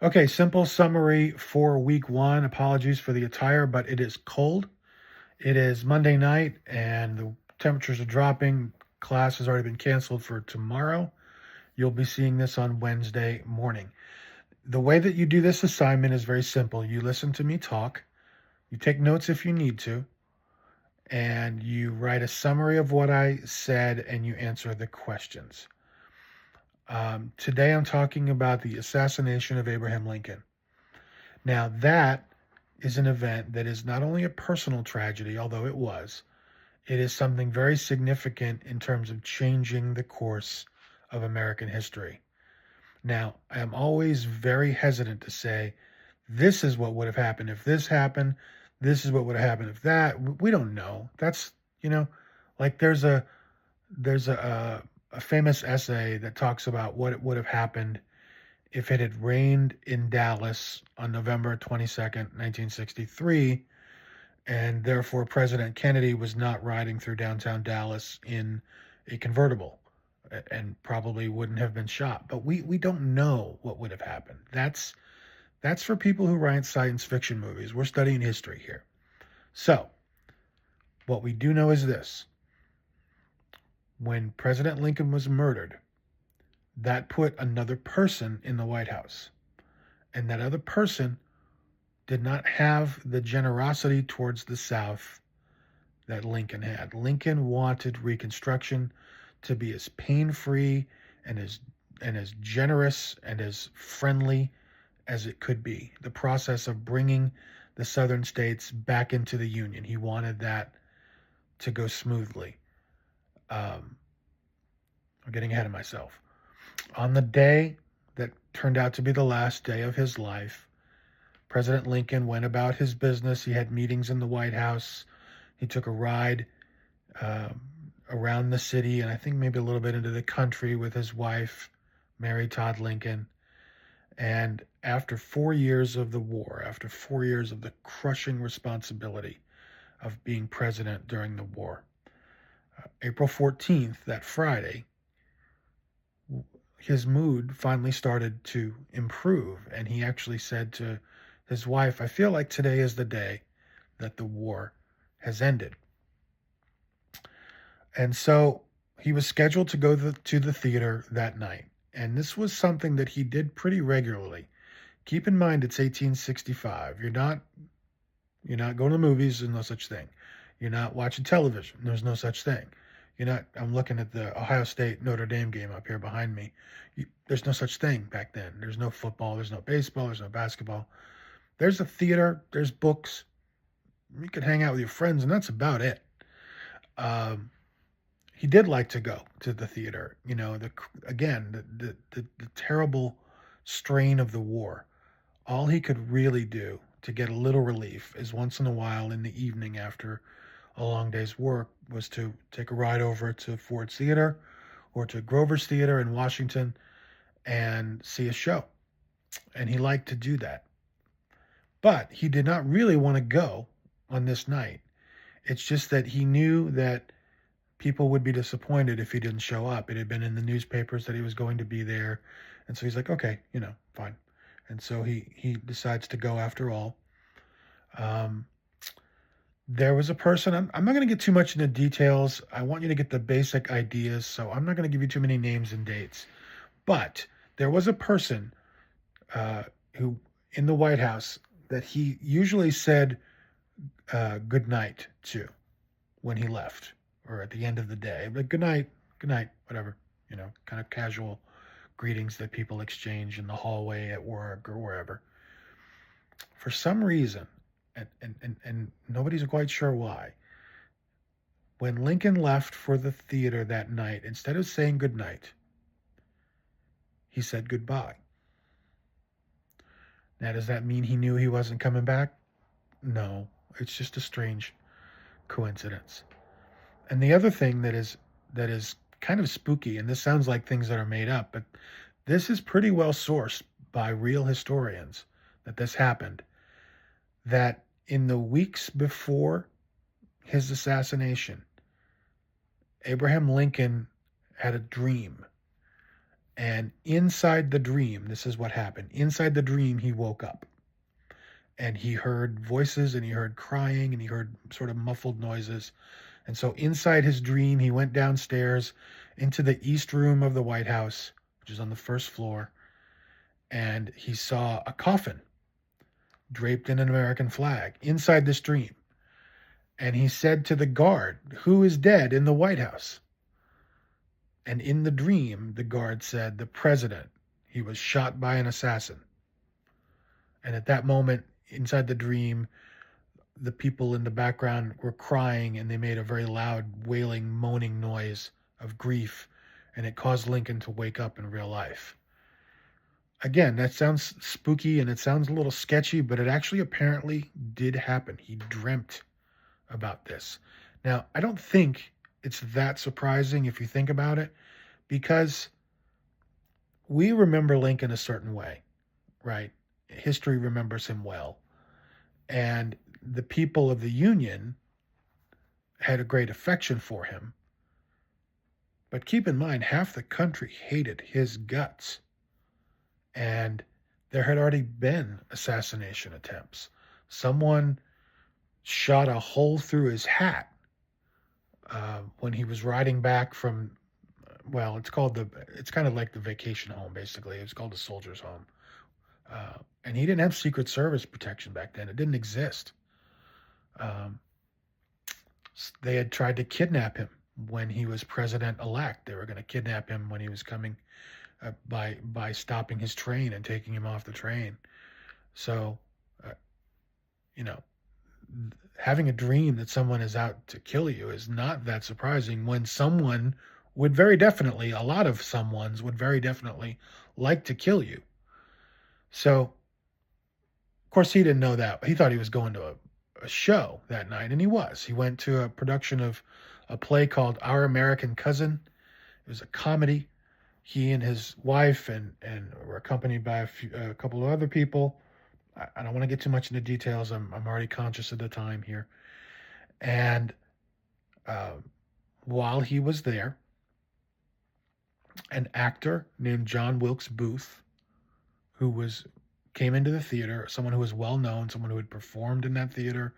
Okay, simple summary for week one. Apologies for the attire, but it is cold. It is Monday night and the temperatures are dropping. Class has already been canceled for tomorrow. You'll be seeing this on Wednesday morning. The way that you do this assignment is very simple. You listen to me talk, you take notes if you need to, and you write a summary of what I said and you answer the questions. Today I'm talking about the assassination of Abraham Lincoln. Now, that is an event that is not only a personal tragedy, although it was, it is something very significant in terms of changing the course of American history. Now, I am always very hesitant to say, this is what would have happened if this happened. This is what would have happened if that. We don't know. That's, you know, like there's a famous essay that talks about what it would have happened if it had rained in Dallas on November 22nd, 1963, and therefore President Kennedy was not riding through downtown Dallas in a convertible and probably wouldn't have been shot. But we don't know what would have happened. That's for people who write science fiction movies. We're studying history here. So, what we do know is this. When President Lincoln was murdered, that put another person in the White House. And that other person did not have the generosity towards the South that Lincoln had. Lincoln wanted Reconstruction to be as pain-free and as generous and as friendly as it could be. The process of bringing the southern states back into the Union. He wanted that to go smoothly. I'm getting ahead of myself. On the day that turned out to be the last day of his life, President Lincoln went about his business. He had meetings in the White House. He took a ride um, around the city and I think maybe a little bit into the country with his wife, Mary Todd Lincoln. And after 4 years of the war, after 4 years of the crushing responsibility of being president during the war, April 14th, that Friday, his mood finally started to improve. And he actually said to his wife, I feel like today is the day that the war has ended. And so he was scheduled to go to the theater that night. And this was something that he did pretty regularly. Keep in mind it's 1865. You're not going to the movies, there's no such thing. You're not watching television, there's no such thing. I'm looking at the Ohio State Notre Dame game up here behind me. There's no such thing back then. There's no football, there's no baseball, there's no basketball. There's a theater, there's books. You can hang out with your friends, and that's about it. Um, he did like to go to the theater. The terrible strain of the war. All he could really do to get a little relief is once in a while in the evening after a long day's work was to take a ride over to Ford's Theater or to Grover's Theater in Washington and see a show. And he liked to do that. But he did not really want to go on this night. It's just that he knew that people would be disappointed if he didn't show up. It had been in the newspapers that he was going to be there. And so he's like, okay, fine. And so he decides to go after all. Um, there was a person, I'm not going to get too much into details. I want you to get the basic ideas. So I'm not going to give you too many names and dates. But there was a person who in the White House that he usually said good night to when he left or at the end of the day. But good night, whatever, kind of casual greetings that people exchange in the hallway at work or wherever. For some reason, and nobody's quite sure why, when Lincoln left for the theater that night, instead of saying good night, he said goodbye. Now, does that mean he knew he wasn't coming back? No, it's just a strange coincidence. And the other thing that is kind of spooky, and this sounds like things that are made up, but this is pretty well sourced by real historians that this happened, that in the weeks before his assassination, Abraham Lincoln had a dream. And inside the dream, this is what happened. Inside the dream, he woke up and he heard voices and he heard crying and he heard sort of muffled noises. And so inside his dream, he went downstairs into the east room of the White House, which is on the first floor, and he saw a coffin draped in an American flag inside this dream. And he said to the guard, "Who is dead in the White House?" And in the dream, the guard said, "The president. He was shot by an assassin." And at that moment, inside the dream, the people in the background were crying and they made a very loud, wailing, moaning noise of grief. And it caused Lincoln to wake up in real life. Again, that sounds spooky and it sounds a little sketchy, but it actually apparently did happen. He dreamt about this. Now, I don't think it's that surprising if you think about it, because we remember Lincoln a certain way, right? History remembers him well. And the people of the Union had a great affection for him. But keep in mind, half the country hated his guts. And there had already been assassination attempts. Someone shot a hole through his hat when he was riding back from, well, it's kind of like the vacation home, basically. It was called the soldier's home. And he didn't have Secret Service protection back then. It didn't exist. They had tried to kidnap him when he was president-elect. They were going to kidnap him when he was coming by stopping his train and taking him off the train. So, you know, having a dream that someone is out to kill you is not that surprising when someone would very definitely, a lot of someones would very definitely like to kill you. So, of course, he didn't know that. He thought he was going to a show that night, and he was. He went to a production of a play called Our American Cousin. It was a comedy. He and his wife and were accompanied by a couple of other people. I don't want to get too much into details. I'm already conscious of the time here. And while he was there, an actor named John Wilkes Booth, who came into the theater, someone who was well known, someone who had performed in that theater.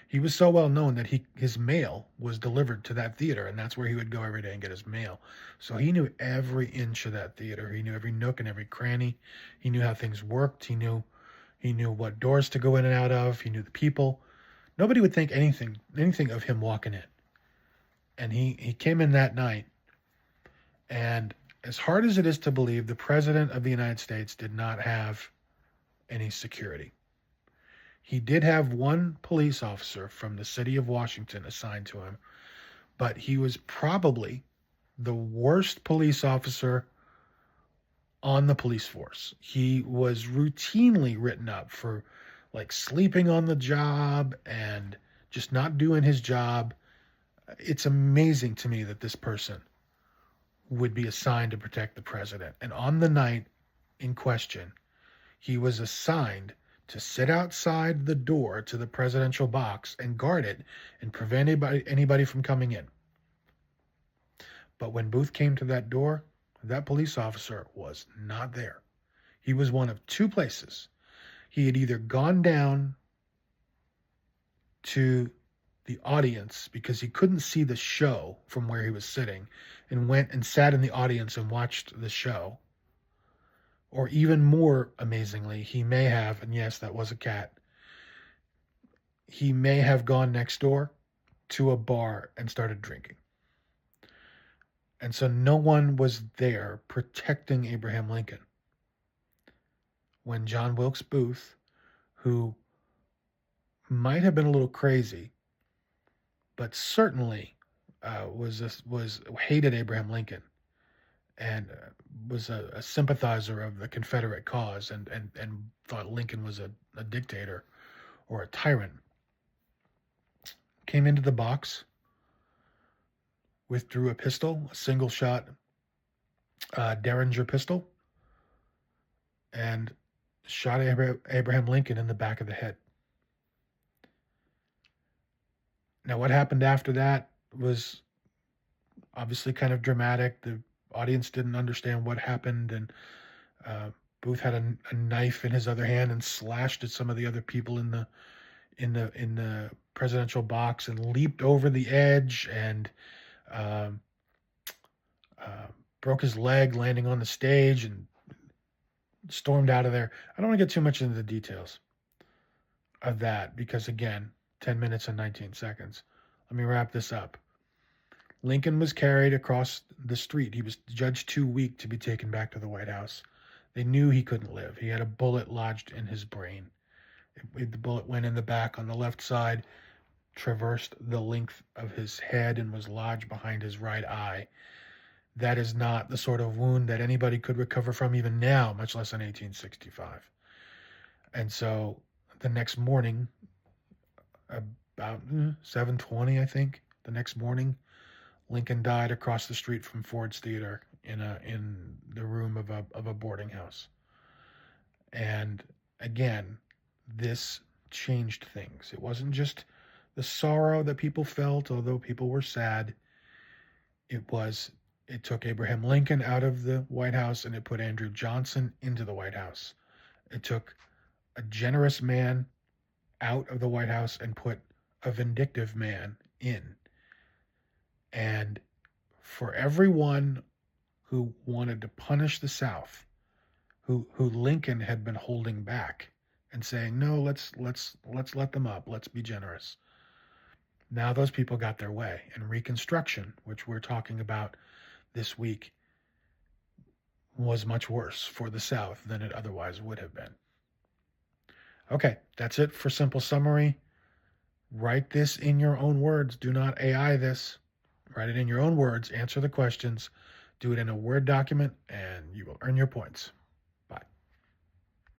He was so well known that his mail was delivered to that theater, and that's where he would go every day and get his mail. So he knew every inch of that theater. He knew every nook and every cranny. He knew how things worked. He knew what doors to go in and out of. He knew the people. Nobody would think anything of him walking in. And he came in that night, and as hard as it is to believe, the President of the United States did not have any security. He did have one police officer from the city of Washington assigned to him, but he was probably the worst police officer on the police force. He was routinely written up for like sleeping on the job and just not doing his job. It's amazing to me that this person would be assigned to protect the president. And on the night in question, he was assigned to sit outside the door to the presidential box and guard it and prevent anybody from coming in. But when Booth came to that door, that police officer was not there. He was one of two places. He had either gone down to the audience because he couldn't see the show from where he was sitting and went and sat in the audience and watched the show. Or even more amazingly, he may have, and yes, that was a cat, he may have gone next door to a bar and started drinking. And so no one was there protecting Abraham Lincoln when John Wilkes Booth, who might have been a little crazy, but certainly hated Abraham Lincoln and was a sympathizer of the Confederate cause and thought Lincoln was a dictator or a tyrant, came into the box, withdrew a pistol, a single shot Derringer pistol, and shot Abraham Lincoln in the back of the head. Now, what happened after that was obviously kind of dramatic. The audience didn't understand what happened, and Booth had a knife in his other hand and slashed at some of the other people in the presidential box and leaped over the edge and um, uh, broke his leg landing on the stage and stormed out of there. I don't want to get too much into the details of that because, again, 10 minutes and 19 seconds. Let me wrap this up. Lincoln was carried across the street. He was judged too weak to be taken back to the White House. They knew he couldn't live. He had a bullet lodged in his brain. The bullet went in the back on the left side, traversed the length of his head, and was lodged behind his right eye. That is not the sort of wound that anybody could recover from even now, much less in 1865. And so the next morning, about 7:20, I think, the next morning, Lincoln died across the street from Ford's Theater in the room of a boarding house. And again, this changed things. It wasn't just the sorrow that people felt, although people were sad. It took Abraham Lincoln out of the White House and it put Andrew Johnson into the White House. It took a generous man out of the White House and put a vindictive man in. And for everyone who wanted to punish the South, who Lincoln had been holding back and saying, no, let's let them up, let's be generous. Now those people got their way, and Reconstruction, which we're talking about this week, was much worse for the South than it otherwise would have been. Okay, that's it for Simple Summary. Write this in your own words. Do not AI this. Write it in your own words. Answer the questions. Do it in a Word document, and you will earn your points.